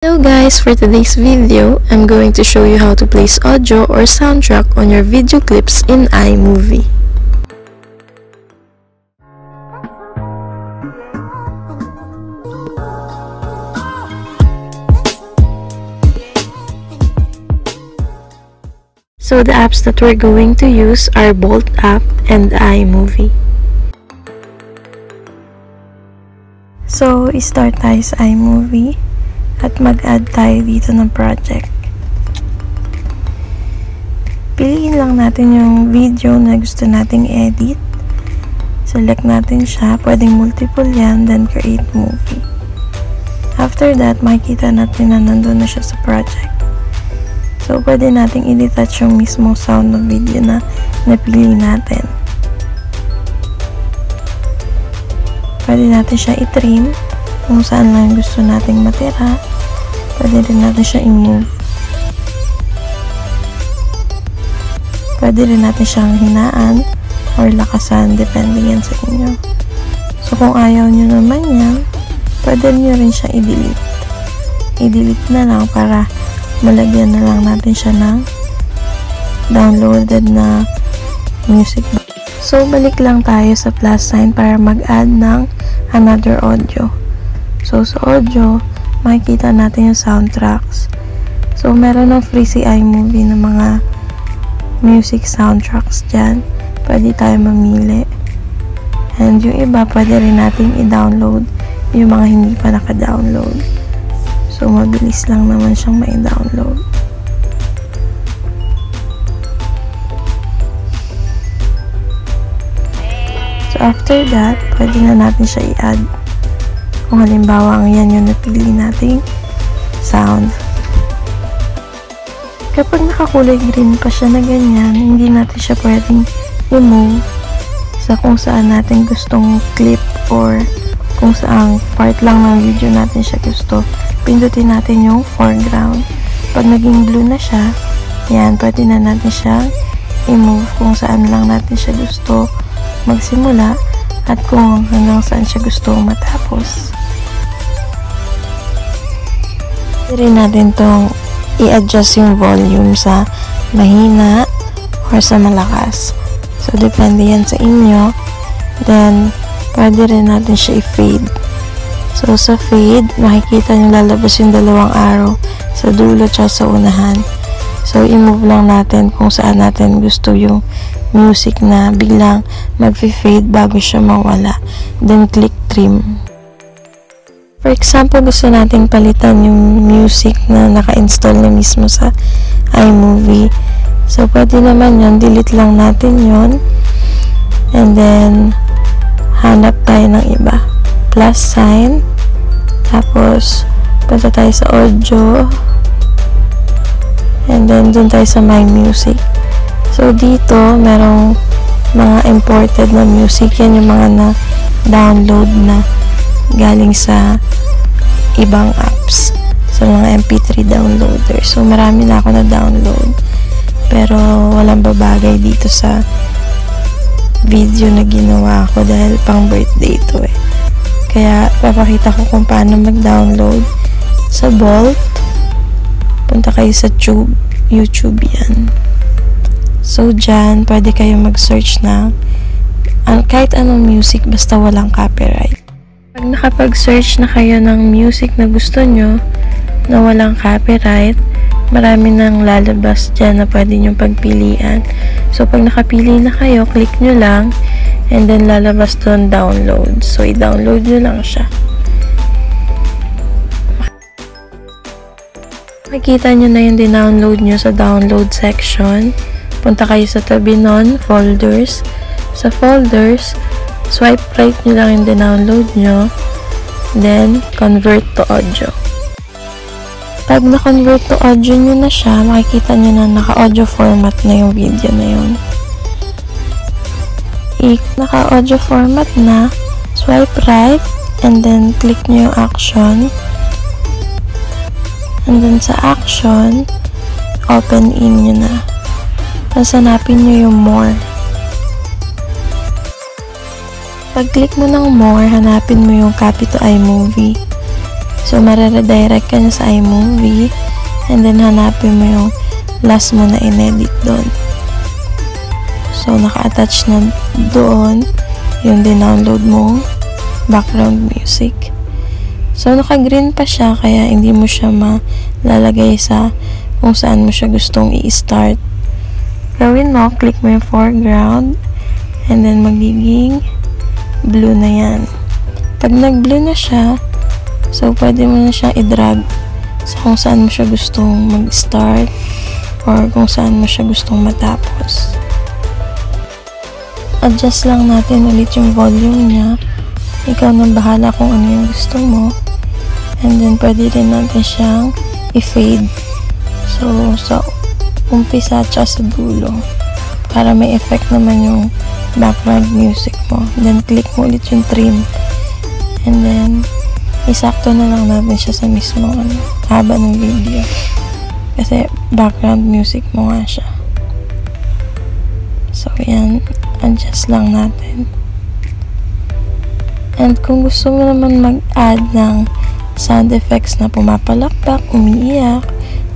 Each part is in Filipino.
Hello guys, for today's video, I'm going to show you how to place audio or soundtrack on your video clips in iMovie. So the apps that we're going to use are Bolt app and iMovie. So, start tayo sa iMovie. At mag-add tayo dito ng project. Piliin lang natin yung video na gusto nating edit. Select natin siya. Pwedeng multiple yan. Then create movie. After that, makikita natin na nandun na siya sa project. So, pwede nating i-detach yung mismo sound ng video na napili natin. Pwede natin siya i-trim kung saan lang gusto nating matira. Pwede rin natin siya i-move. Pwede rin natin siyang hinaan or lakasan, depende yan sa inyo. So, kung ayaw nyo naman yan, pwede nyo rin siya i-delete. I-delete na lang para malagyan na lang natin siya ng downloaded na music. So, balik lang tayo sa plus sign para mag-add ng another audio. So, sa audio, makikita natin yung soundtracks. So, meron ng free si iMovie na mga music soundtracks dyan. Pwede tayo mamili. And yung iba, pwede rin natin i-download yung mga hindi pa naka-download. So, mabilis lang naman siyang ma-download. So, after that, pwede na natin siya i-add. Kung halimbawa ang yan yung napili nating sound. Kapag nakakulay green pa siya na ganyan, hindi natin siya pwedeng i-move sa kung saan natin gustong clip or kung saan part lang ng video natin siya gusto. Pindutin natin yung foreground. Pag naging blue na siya, yan, pwede na natin siya i-move kung saan lang natin siya gusto magsimula at kung hanggang saan siya gusto matapos. Pwede rin natin itong i-adjust yung volume sa mahina or sa malakas. So, depende yan sa inyo. Then, pwede rin natin siya i-fade. So, sa fade, makikita nyo lalabas yung dalawang arrow sa dulo at sa unahan. So, i-move lang natin kung saan natin gusto yung music na biglang mag-fade bago siya mawala. Then, click trim. For example, gusto nating palitan yung music na naka-install na mismo sa iMovie. So, pwede naman yun. Delete lang natin yun. And then, hanap tayo ng iba. Plus sign. Tapos, punta tayo sa audio. And then, dun tayo sa my music. So, dito, merong mga imported na music. Yan yung mga na-download na galing sa ibang apps, sa mga MP3 downloader. So, marami na ako na-download. Pero, walang babagay dito sa video na ginawa ko dahil pang birthday ito eh. Kaya, papakita ko kung paano mag-download sa Bolt. Punta kayo sa YouTube yan. So, dyan, pwede kayo mag-search na kahit anong music basta walang copyright. Pag nakapag-search na kayo ng music na gusto nyo na walang copyright, marami nang lalabas dyan na pwede nyo pagpilian. So, pag nakapili na kayo, click nyo lang and then lalabas doon download. So, i-download nyo lang siya. Makikita nyo na yung din-download nyo sa download section. Punta kayo sa tabi nun, folders. Sa folders, swipe right nyo lang yung din-download nyo. Then, convert to audio. Pag na-convert to audio nyo na siya, makikita nyo na naka-audio format na yung video na yun. Naka-audio format na, swipe right, and then click nyo yung action. And then sa action, open in nyo na. Tapos hanapin nyo yung more. Pag-click mo ng more, hanapin mo yung copy to iMovie. So, mareredirect ka na sa iMovie and then hanapin mo yung last mo na inedit doon. So, naka-attach na doon yung din-download mo background music. So, naka-green pa siya kaya hindi mo siya malalagay sa kung saan mo siya gustong i-start. Gawin mo, click mo yung foreground and then magiging blue na yan. Pag nag-blue na siya, so pwede mo na siyang i-drag sa kung saan mo siya gustong mag-start or kung saan mo siya gustong matapos. Adjust lang natin ulit yung volume niya. Ikaw nang bahala kung ano yung gusto mo. And then, pwede rin natin siyang i-fade. So, sa umpisa at sa dulo. Para may effect naman yung background music mo. Then, click mo ulit yung trim. And then, isakto na lang natin siya sa mismo haba ng video. Kasi, background music mo nga siya. So, yan. Adjust lang natin. And kung gusto mo naman mag-add ng sound effects na pumapalakpak, umiiyak,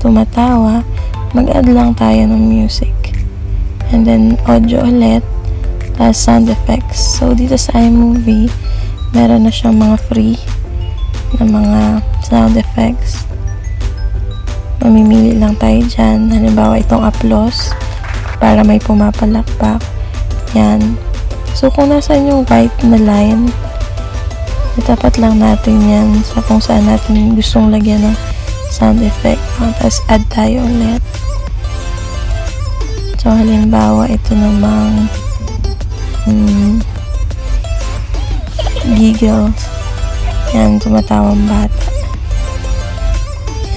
tumatawa, mag-add lang tayo ng music. And then, audio ulit, tapos sound effects. So, dito sa iMovie, meron na siyang mga free na mga sound effects. Mamimili lang tayo dyan. Halimbawa, itong applause para may pumapalakpak. Yan. So, kung nasan yung white na line, itapat lang natin yan sa kung saan natin gustong lagyan ng sound effect. Tapos, add tayo ulit. So, halimbawa, ito namang giggles. Yan, tumatawang bata.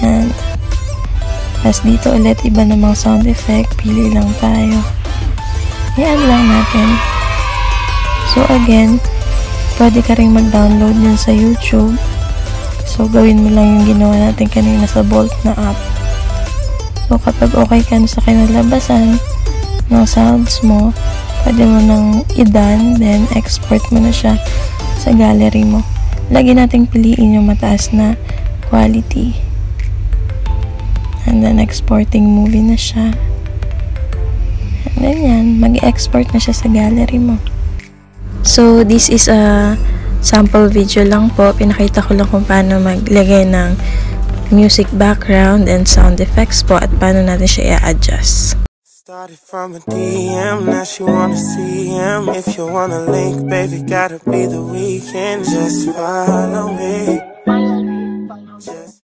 Yan. Tapos, dito ulit, iba namang sound effect. Pili lang tayo. Yan lang natin. So, again, pwede ka rin mag-download yan sa YouTube. So, gawin mo lang yung ginawa natin kanina sa Bolt na app. So, kapag okay ka na sa kinalabasan ng sounds mo, pwede mo nang i-done, then export mo na siya sa gallery mo. Lagi nating piliin yung mataas na quality. And then, exporting movie na siya. And then yan, mag-export na siya sa gallery mo. So, this is a sample video lang po. Pinakita ko lang kung paano maglagay ng music background and sound effects po at paano natin siya i-adjust. Started from a DM, now she wanna see him. If you wanna link, baby, gotta be the weekend. Just follow me.